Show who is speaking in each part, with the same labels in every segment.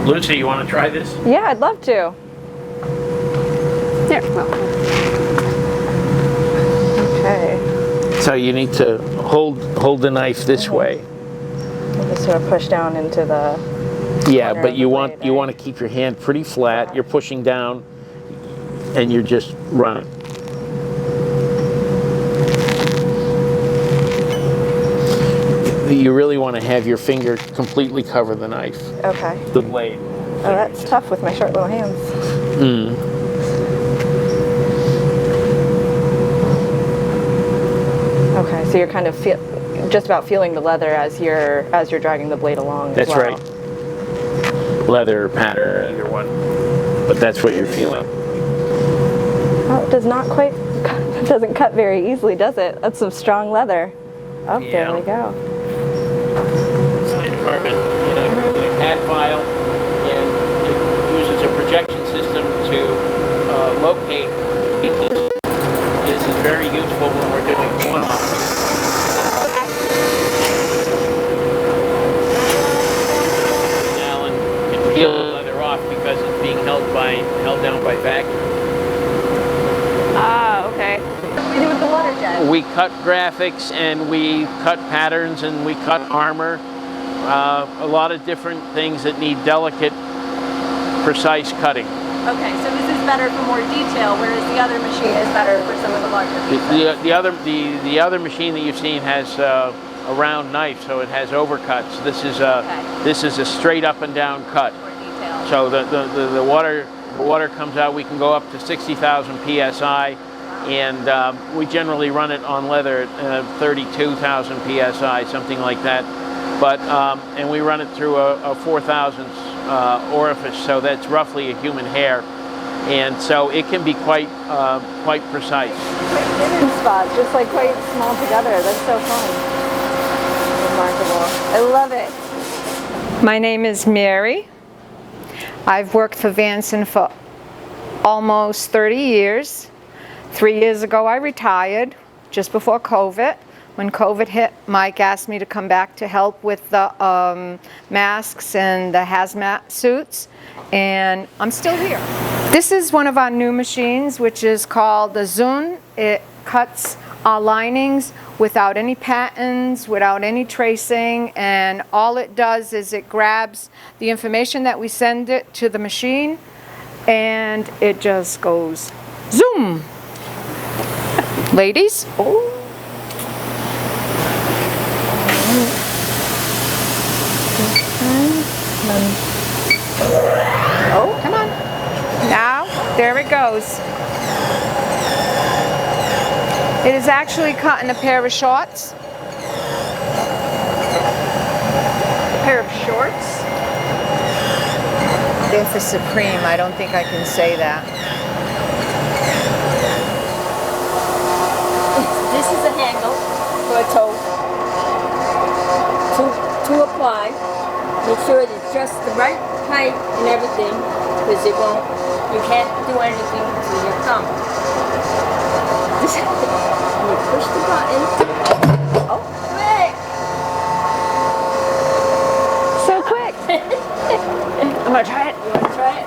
Speaker 1: Luci, you want to try this?
Speaker 2: Yeah, I'd love to.
Speaker 3: There, well.
Speaker 2: Okay.
Speaker 1: So you need to hold the knife this way.
Speaker 2: Just sort of push down into the.
Speaker 1: Yeah,
Speaker 2: corner
Speaker 1: but
Speaker 2: of
Speaker 1: you
Speaker 2: the
Speaker 1: want
Speaker 2: blade, right?
Speaker 1: to keep your hand pretty flat. You're pushing down, and you're just running. You really want to have your finger completely cover the knife,
Speaker 2: Okay.
Speaker 1: the blade.
Speaker 2: Oh, that's tough with my short little hands. Okay, so you're kind of just about feeling the leather as you're dragging the blade along.
Speaker 1: That's
Speaker 2: as well.
Speaker 1: right. Leather, pattern, either one. But that's what you're feeling.
Speaker 2: Oh, it does not quite. It doesn't cut very easily, does it? That's some strong leather. Oh,
Speaker 1: Yeah.
Speaker 2: there we go.
Speaker 1: Sign department, a CAD file, and it uses a projection system to locate pieces. This is very useful when we're doing one-off. Allen can peel the leather off because it's being held down by vacuum.
Speaker 2: Ah, okay. What do we do with the Waterjet?
Speaker 1: We cut graphics and we cut patterns and we cut armor. A lot of different things that need delicate, precise cutting.
Speaker 2: Okay, so this is better for more detail, whereas the other machine is better for some of the larger pieces.
Speaker 1: The other machine that you've seen has a round knife, so it has overcuts. This is a straight up and down cut.
Speaker 2: More detail.
Speaker 1: So the water comes out. We can go up to 60,000 psi, and we generally run it on leather at 32,000 psi, something like that. But and we run it through a 4,000 orifice, so that's roughly a human hair, and so it can be quite precise.
Speaker 2: Hidden spots, just like quite small together. That's so fun. Remarkable. I love it.
Speaker 3: My name is Mary. I've worked for Vanson for almost 30 years. 3 years ago I retired, just before COVID. When COVID hit, Mike asked me to come back to help with the masks and the hazmat suits, and I'm still here. This is one of our new machines, which is called the Zun. It cuts our linings without any patterns, without any tracing, and all it does is it grabs the information that we send it to the machine, and it just goes zoom. Ladies? Oh. Oh, come on. Now, there it goes. It is actually cut in a pair of shorts. A pair of shorts. They're for Supreme. I don't think I can say that.
Speaker 4: This is a handle for a toe to apply. Make sure it's just the right height and everything, because you can't do anything to your thumb. You push the button. Oh, quick!
Speaker 2: So quick. I'm gonna try it.
Speaker 4: You want to try it?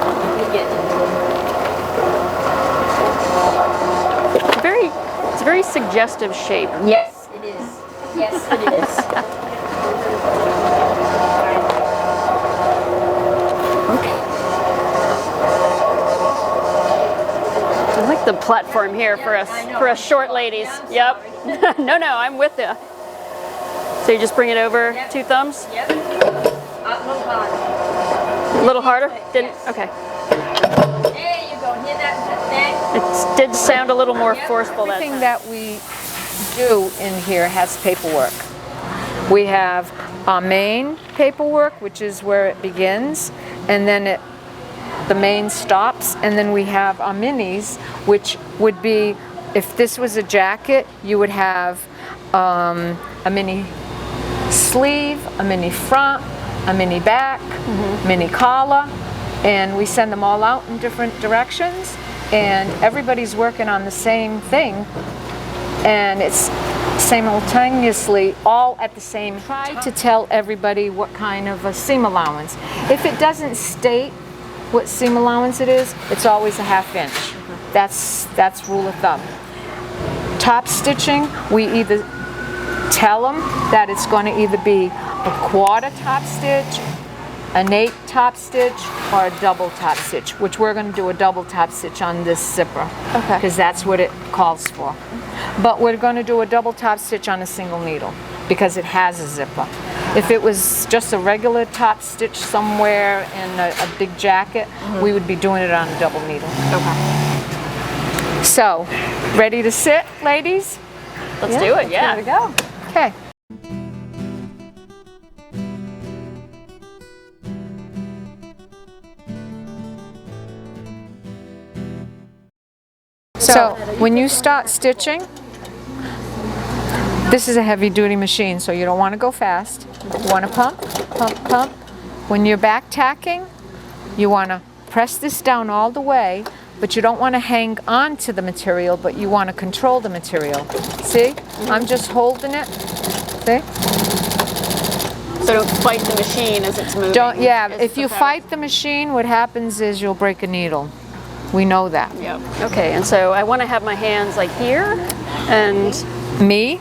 Speaker 4: Let me get it.
Speaker 5: It's a very suggestive shape.
Speaker 4: Yes, it is. Yes, it is.
Speaker 5: I like the platform here for us short ladies. Yep. No, I'm with you. So you just bring it over,
Speaker 4: Yep.
Speaker 5: 2 thumbs?
Speaker 4: Yep. A little harder.
Speaker 5: A little harder? Didn't?
Speaker 4: Yes.
Speaker 5: Okay.
Speaker 4: There you go. Hear that thing?
Speaker 5: It did sound a little more forceful that
Speaker 3: Everything
Speaker 5: time.
Speaker 3: that we do in here has paperwork. We have our main paperwork, which is where it begins, and then the main stops, and then we have our minis, which would be, if this was a jacket, you would have a mini sleeve, a mini front, a mini back, mini collar, and we send them all out in different directions, and everybody's working on the same thing, and it's simultaneously, all at the same time. Try to tell everybody what kind of a seam allowance. If it doesn't state what seam allowance it is, it's always a 1/2 inch. That's rule of thumb. Top stitching, we either tell them that it's going to either be a 1/4 top stitch, an 8 top stitch, or a double top stitch, which we're going to do a double top stitch on this zipper.
Speaker 2: Okay.
Speaker 3: Because that's what it calls for. But we're going to do a double top stitch on a single needle because it has a zipper. If it was just a regular top stitch somewhere in a big jacket, we would be doing it on a double needle.
Speaker 5: Okay.
Speaker 3: So, ready to sit, ladies?
Speaker 5: Let's do it. Yeah.
Speaker 3: Here we go. Okay. So, when you start stitching, this is a heavy duty machine, so you don't want to go fast. You want to pump, pump, pump. When you're back tacking, you want to press this down all the way, but you don't want to hang on to the material, but you want to control the material. See? I'm just holding it. See?
Speaker 5: So don't fight the machine as it's moving.
Speaker 3: Don't, yeah,
Speaker 5: It's
Speaker 3: if
Speaker 5: the
Speaker 3: you
Speaker 5: fabric.
Speaker 3: fight the machine, what happens is you'll break a needle. We know that.
Speaker 5: Yep. Okay, and so I want to have my hands like here, and
Speaker 3: Me?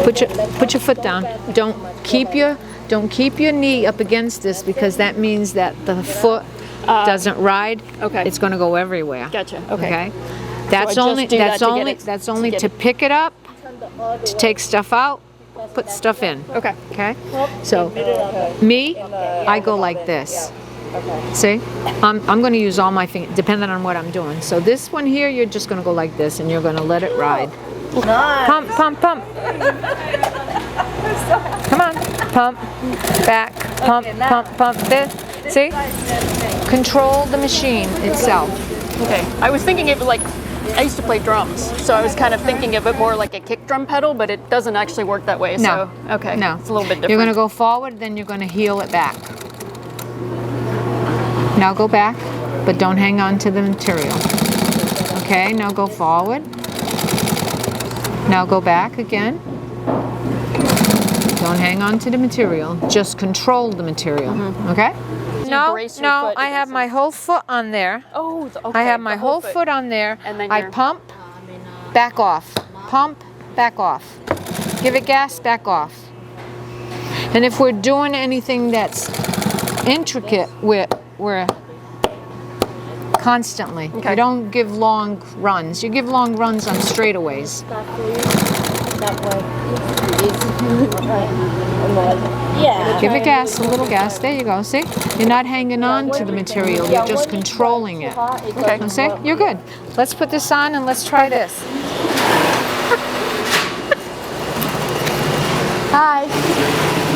Speaker 3: Put your foot down. Don't keep your knee up against this because that means that the foot doesn't ride.
Speaker 5: Okay.
Speaker 3: It's going to go everywhere.
Speaker 5: Gotcha. Okay.
Speaker 3: That's
Speaker 5: just
Speaker 3: only
Speaker 5: do that to get it-
Speaker 3: that's
Speaker 5: to
Speaker 3: only
Speaker 5: get
Speaker 3: to
Speaker 5: it-
Speaker 3: pick it up, to take stuff out, put stuff in.
Speaker 5: Okay.
Speaker 3: Okay? So me, I go like this. See? I'm going to use all my fingers, depending on what I'm doing. So this one here, you're just going to go like this, and you're going to let it ride. Pump, pump, pump. Come on. Pump, back, pump, pump, pump. This. See? Control the machine itself.
Speaker 5: Okay. I was thinking of like, I used to play drums, so I was kind of thinking of it more like a kick drum pedal, but it doesn't actually work that way.
Speaker 3: No.
Speaker 5: So, okay.
Speaker 3: No.
Speaker 5: It's a little bit different.
Speaker 3: You're going to go forward, then you're going to heel it back. Now go back, but don't hang on to the material. Okay, now go forward. Now go back again. Don't hang on to the material, just control the material, okay? No,
Speaker 5: brace your
Speaker 3: no,
Speaker 5: foot
Speaker 3: I have
Speaker 5: against
Speaker 3: my whole foot on there.
Speaker 5: Oh, okay.
Speaker 3: I have my
Speaker 5: the
Speaker 3: whole foot on there.
Speaker 5: And then
Speaker 3: I
Speaker 5: you're-
Speaker 3: pump, back off. Pump, back off. Give it gas, back off. And if we're doing anything that's intricate, we're constantly.
Speaker 5: Okay.
Speaker 3: You don't give long runs. You give long runs on straightaways.
Speaker 4: Yeah.
Speaker 3: Give it gas, a little gas. There you go. See? You're not hanging on to the material. You're just controlling it.
Speaker 5: Okay.
Speaker 3: See? You're good. Let's put this on and let's try this.
Speaker 6: Hi,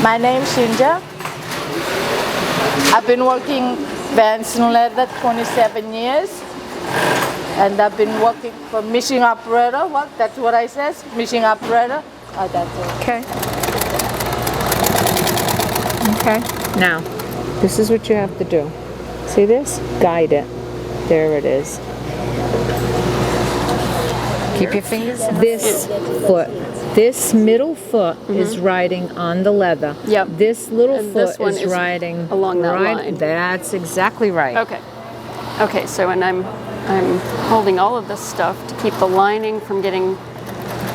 Speaker 6: my name's Shinja. I've been working Vanson Leathers 27 years, and I've been working for machine operator. What? That's what I says. Machine operator. Oh, that's it.
Speaker 3: Okay. Okay. Now, this is what you have to do. See this? Guide it. There it is. Keep your fingers in this foot. This middle foot is riding on the leather.
Speaker 5: Yep.
Speaker 3: This little
Speaker 5: And
Speaker 3: foot
Speaker 5: this one
Speaker 3: is
Speaker 5: is
Speaker 3: riding
Speaker 5: along that line.
Speaker 3: That's exactly right.
Speaker 5: Okay. Okay, so and I'm holding all of this stuff to keep the lining from getting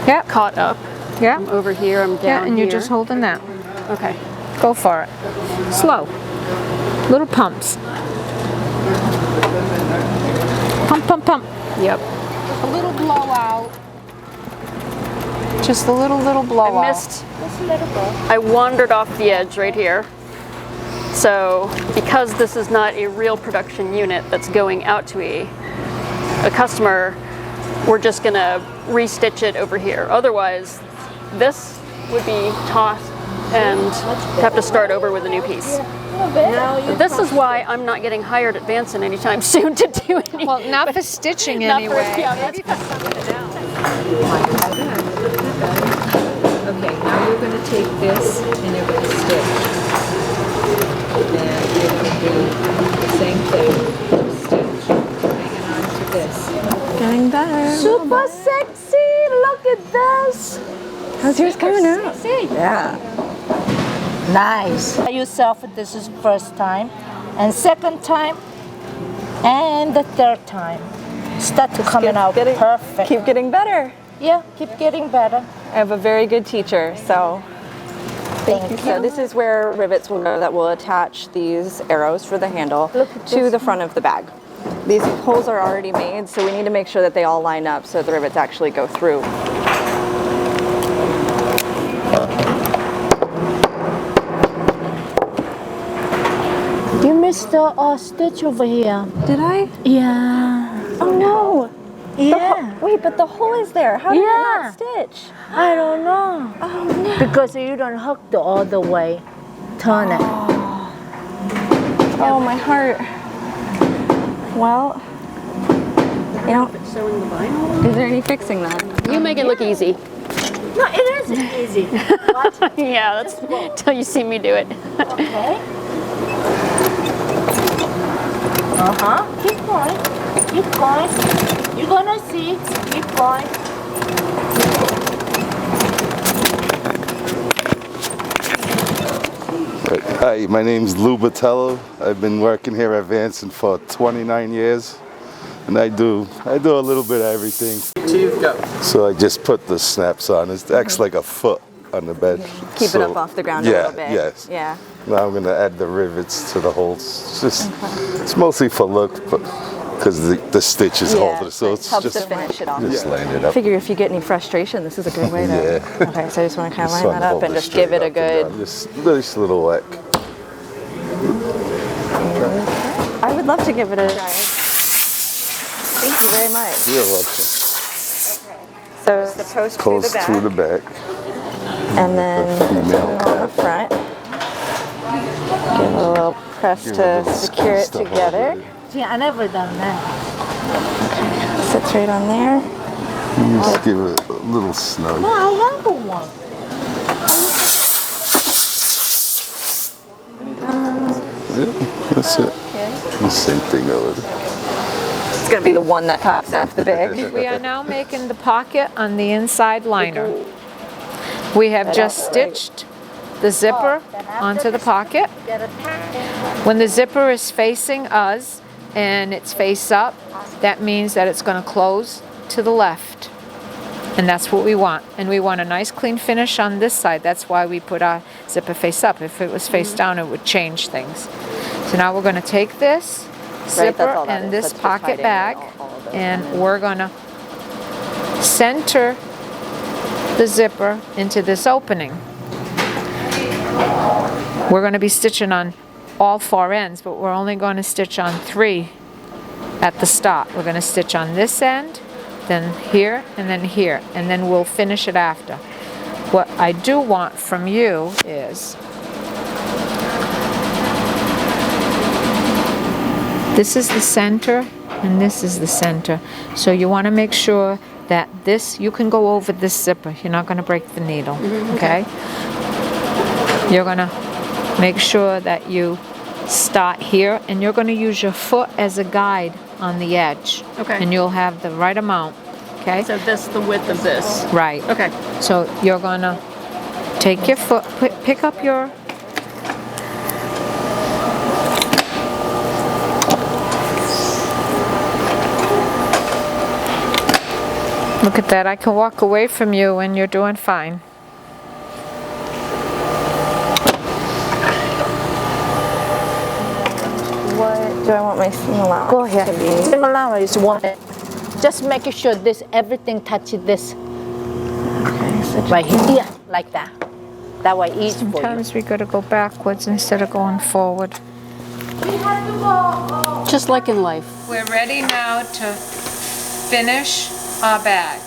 Speaker 3: Yep.
Speaker 5: caught up.
Speaker 3: Yeah.
Speaker 5: I'm over here, I'm down
Speaker 3: Yeah, and you're
Speaker 5: here.
Speaker 3: just holding that.
Speaker 5: Okay.
Speaker 3: Go for it. Slow. Little pumps. Pump, pump, pump.
Speaker 5: Yep.
Speaker 3: A little blowout. Just a little blowout.
Speaker 5: I missed. I wandered off the edge right here. So because this is not a real production unit that's going out to a customer, we're just gonna restitch it over here. Otherwise, this would be tossed and have to start over with a new piece. This is why I'm not getting hired at Vanson anytime soon to do anything.
Speaker 3: Well, not for stitching
Speaker 5: Not for-
Speaker 3: anyway.
Speaker 5: yeah, that's-
Speaker 3: Okay, now you're going to take this and you're going to stitch. And you're going to do the same thing. Stitch. Hanging on to this.
Speaker 2: Getting better.
Speaker 6: Super sexy. Look at at this.
Speaker 2: How's yours coming out? Yeah.
Speaker 6: Nice. Yourself, this is first time, and second time, and the third time. Start coming out perfect.
Speaker 2: Keep getting better.
Speaker 6: Yeah, keep getting better.
Speaker 2: I have a very good teacher, so thank you. So this is where rivets will go that will attach these arrows for the handle to the front of the bag. These holes are already made, so we need to make sure that they all line up so the rivets actually go through.
Speaker 6: You missed the stitch over here.
Speaker 2: Did I?
Speaker 6: Yeah.
Speaker 2: Oh no!
Speaker 6: Yeah.
Speaker 2: Wait, but the hole is there. How did it not stitch?
Speaker 6: I don't know.
Speaker 2: Oh no!
Speaker 6: Because you don't hook the all the way. Turn it.
Speaker 2: Oh, my heart. Well, you know,
Speaker 5: Sewing the vinyl?
Speaker 2: is there any fixing that?
Speaker 5: You make it look easy.
Speaker 6: No, it isn't easy.
Speaker 5: Yeah, that's until you see me do it.
Speaker 6: Okay. Keep going. Keep going. You're gonna see. Keep going.
Speaker 7: Hi, my name's Lou Batello. I've been working here at Vanson for 29 years, and I do a little bit of everything. So I just put the snaps on. It acts like a foot on the bed.
Speaker 2: Keep it up off the ground a little bit.
Speaker 7: Yes.
Speaker 2: Yeah.
Speaker 7: Now I'm gonna add the rivets to the holes. It's mostly for look, but because the stitches hold it, so it's
Speaker 2: helps
Speaker 7: just
Speaker 2: to finish it off.
Speaker 7: just line it
Speaker 2: I
Speaker 7: up.
Speaker 2: figure if you get any frustration, this is a good way to.
Speaker 7: Yeah.
Speaker 2: Okay, so I just want to kind of
Speaker 7: Just
Speaker 2: line
Speaker 7: wanna
Speaker 2: that up
Speaker 7: hold
Speaker 2: and
Speaker 7: it
Speaker 2: just give
Speaker 7: straight
Speaker 2: it a
Speaker 7: up and
Speaker 2: good.
Speaker 7: down. Just a little whack.
Speaker 2: I would love to give it a try. Thank you very much.
Speaker 7: You're welcome.
Speaker 2: So it's the post
Speaker 7: Goes
Speaker 2: through
Speaker 7: through
Speaker 2: the
Speaker 7: the
Speaker 2: back,
Speaker 7: back.
Speaker 2: and then
Speaker 7: female
Speaker 2: on the front. Give it a little press
Speaker 7: Give it a
Speaker 2: to
Speaker 7: little
Speaker 2: secure it
Speaker 7: squeeze to hold
Speaker 2: together.
Speaker 7: it.
Speaker 6: Yeah, I never done that.
Speaker 2: Sits right on there.
Speaker 7: Just give it a little snug.
Speaker 6: No, I have one.
Speaker 7: Yeah, that's it. The same thing over there.
Speaker 2: It's gonna be the one that pops off the bag.
Speaker 3: We are now making the pocket on the inside liner. We have just stitched the zipper onto the pocket. When the zipper is facing us and it's face up, that means that it's going to close to the left. And that's what we want. And we want a nice clean finish on this side. That's why we put our zipper face up. If it was face down, it would change things. So now we're going to take this zipper
Speaker 2: that's all that
Speaker 3: and
Speaker 2: is.
Speaker 3: this
Speaker 2: That's just
Speaker 3: pocket
Speaker 2: hiding
Speaker 3: bag,
Speaker 2: all of those.
Speaker 3: and we're going to center the zipper into this opening. We're going to be stitching on all 4 ends, but we're only going to stitch on 3 at the start. We're going to stitch on this end, then here, and then we'll finish it after. What I do want from you is this is the center and this is the center. So you want to make sure that this, you can go over this zipper. You're not going to break the needle, okay? You're going to make sure that you start here, and you're going to use your foot as a guide on the edge.
Speaker 5: Okay.
Speaker 3: And you'll have the right amount, okay?
Speaker 5: So this the width of this.
Speaker 3: Right.
Speaker 5: Okay.
Speaker 3: So you're going to take your foot, pick up your look at that. I can walk away from you and you're doing fine.
Speaker 2: What do I want my seam allowance
Speaker 6: Go ahead.
Speaker 2: to be?
Speaker 6: Seam allowance is one. Just make sure this everything touches this
Speaker 2: Okay, so
Speaker 6: right here. Yeah, like that. That way easy for you.
Speaker 3: Sometimes we got to go backwards instead of going forward.
Speaker 5: Just like in life.
Speaker 3: We're ready now to finish our bag.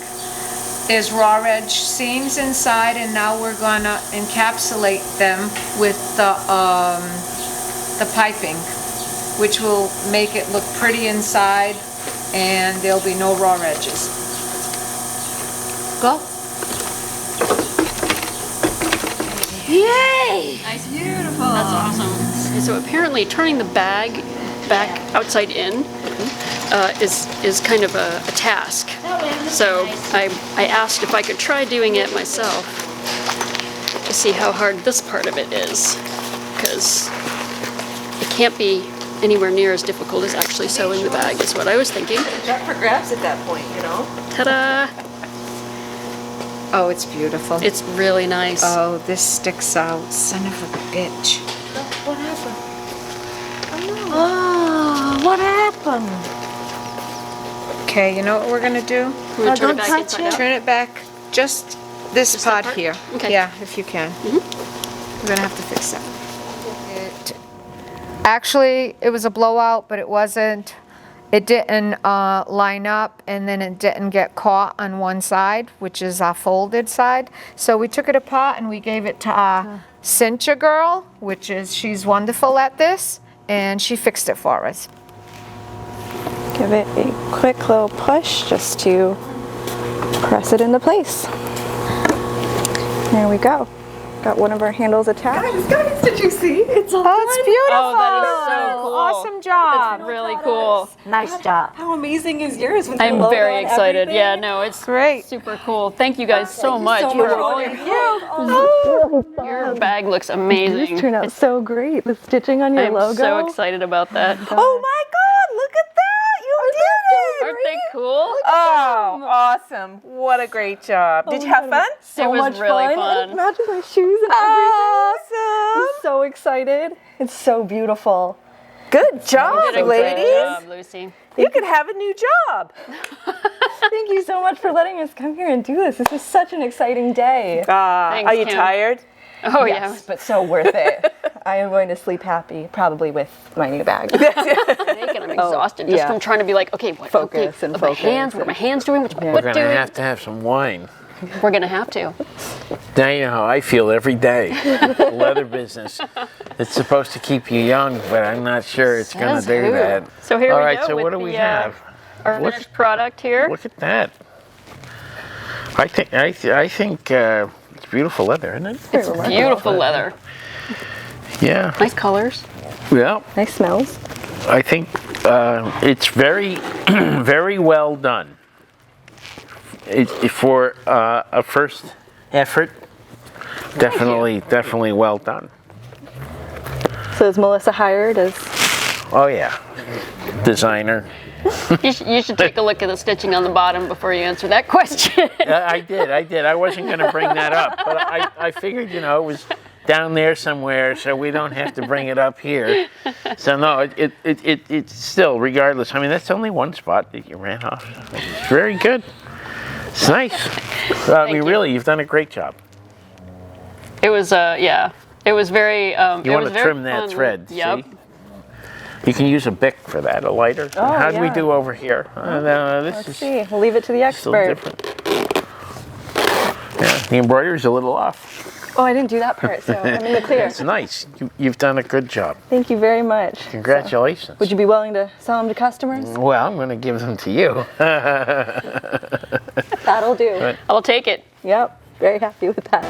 Speaker 3: There's raw edge seams inside, and now we're gonna encapsulate them with the piping, which will make it look pretty inside, and there'll be no raw edges.
Speaker 6: Go. Yay!
Speaker 5: Nice, beautiful. That's awesome. So apparently turning the bag back outside in is kind of a task. So I asked if I could try doing it myself to see how hard this part of it is, because it can't be anywhere near as difficult as actually sewing the bag is what I was thinking.
Speaker 2: It's up for grabs at that point, you know?
Speaker 5: Ta-da!
Speaker 3: Oh, it's beautiful.
Speaker 5: It's really nice.
Speaker 3: Oh, this sticks out. Son of a bitch.
Speaker 6: What happened? Oh, what happened?
Speaker 3: Okay, you know what we're gonna do?
Speaker 5: We're gonna turn
Speaker 6: don't
Speaker 5: it back
Speaker 6: touch
Speaker 5: inside
Speaker 6: it.
Speaker 5: out.
Speaker 3: Turn it back, just this
Speaker 5: Just that
Speaker 3: part
Speaker 5: part?
Speaker 3: here.
Speaker 5: Okay.
Speaker 3: Yeah, if you can. We're gonna have to fix that. Actually, it was a blowout, but it wasn't. It didn't line up, and then it didn't get caught on one side, which is our folded side. So we took it apart and we gave it to our cincher girl, which is, she's wonderful at this, and she fixed it for us.
Speaker 2: Give it a quick little push just to press it into place. There we go. Got one of our handles attached. Guys, did you see? It's all
Speaker 3: Oh, it's beautiful.
Speaker 5: Oh, that is so cool.
Speaker 3: Awesome job.
Speaker 5: It's really cool.
Speaker 6: Nice job.
Speaker 2: How amazing is yours with the
Speaker 5: I'm
Speaker 2: logo
Speaker 5: very
Speaker 2: and
Speaker 5: excited.
Speaker 2: everything?
Speaker 5: Yeah, no, it's
Speaker 3: Great.
Speaker 5: super cool. Thank you guys so much.
Speaker 2: so much for all your help.
Speaker 5: Your bag looks
Speaker 2: This
Speaker 5: amazing.
Speaker 2: turned out so great. The stitching on your
Speaker 5: I'm
Speaker 2: logo.
Speaker 5: so excited about that.
Speaker 2: Oh my God! Look at that! You did it!
Speaker 5: Aren't they cool?
Speaker 3: Oh, awesome. What a great job. Did you have fun?
Speaker 5: It was
Speaker 2: much
Speaker 5: really
Speaker 2: fun.
Speaker 5: fun.
Speaker 2: Imagine my shoes and everything. I'm so excited. It's so beautiful.
Speaker 3: Good job,
Speaker 5: You did a great
Speaker 3: ladies.
Speaker 5: job, Lucy.
Speaker 3: You could have a new job.
Speaker 2: Thank you so much for letting us come here and do this. This is such an exciting day.
Speaker 5: Thanks,
Speaker 3: Are you
Speaker 5: Kim.
Speaker 3: tired?
Speaker 5: Oh,
Speaker 2: Yes, but so worth it. I am going to sleep happy, probably with my new bag.
Speaker 5: yeah. I'm exhausted just
Speaker 2: yeah.
Speaker 5: from trying to be like, okay, what?
Speaker 2: Focus
Speaker 5: okay,
Speaker 2: and
Speaker 5: my
Speaker 2: focus
Speaker 5: hands, what are my hands doing? What's my
Speaker 1: We're
Speaker 5: foot
Speaker 1: gonna
Speaker 5: doing?
Speaker 1: have to have some wine.
Speaker 5: We're gonna have to.
Speaker 1: Now you know how I feel every day. The leather business. It's supposed to keep you young, but I'm not sure it's gonna
Speaker 5: Says
Speaker 1: do
Speaker 5: who?
Speaker 1: that.
Speaker 5: So here
Speaker 1: All
Speaker 5: we
Speaker 1: right,
Speaker 5: go
Speaker 1: so
Speaker 5: with
Speaker 1: what do
Speaker 5: the,
Speaker 1: we have?
Speaker 5: Our
Speaker 1: Look-
Speaker 5: finished product here.
Speaker 1: Look at that. I think it's beautiful leather, isn't it?
Speaker 5: It's beautiful leather.
Speaker 1: Yeah.
Speaker 5: Nice colors.
Speaker 1: Yeah.
Speaker 2: Nice smells.
Speaker 1: I think it's very, very well done. For a first effort, definitely well done.
Speaker 2: So is Melissa hired as?
Speaker 1: Oh yeah, designer.
Speaker 5: You should take a look at the stitching on the bottom before you answer that question.
Speaker 1: I did. I wasn't going to bring that up, but I figured, it was down there somewhere, so we don't have to bring it up here. So no, it's still, regardless. I mean, that's only one spot that you ran off. It's very good. It's nice. I mean,
Speaker 5: you.
Speaker 1: really, you've done a great job.
Speaker 5: It was, yeah. It was very.
Speaker 1: You want to trim that thread,
Speaker 5: Yep.
Speaker 1: see? You can use a Bic for that, a lighter.
Speaker 2: Oh,
Speaker 1: How do we
Speaker 2: yeah.
Speaker 1: do over here? This
Speaker 2: Let's
Speaker 1: is
Speaker 2: see. We'll leave it to the
Speaker 1: still
Speaker 2: expert.
Speaker 1: different. Yeah, the embroidery's a little off.
Speaker 2: Oh, I didn't do that part, so I'm in the clear.
Speaker 1: It's nice. You've done a good job.
Speaker 2: Thank you very much.
Speaker 1: Congratulations.
Speaker 2: Would you be willing to sell them to customers?
Speaker 1: Well, I'm going to give them to you.
Speaker 2: That'll do.
Speaker 5: I'll take it.
Speaker 2: Yep. Very happy with that.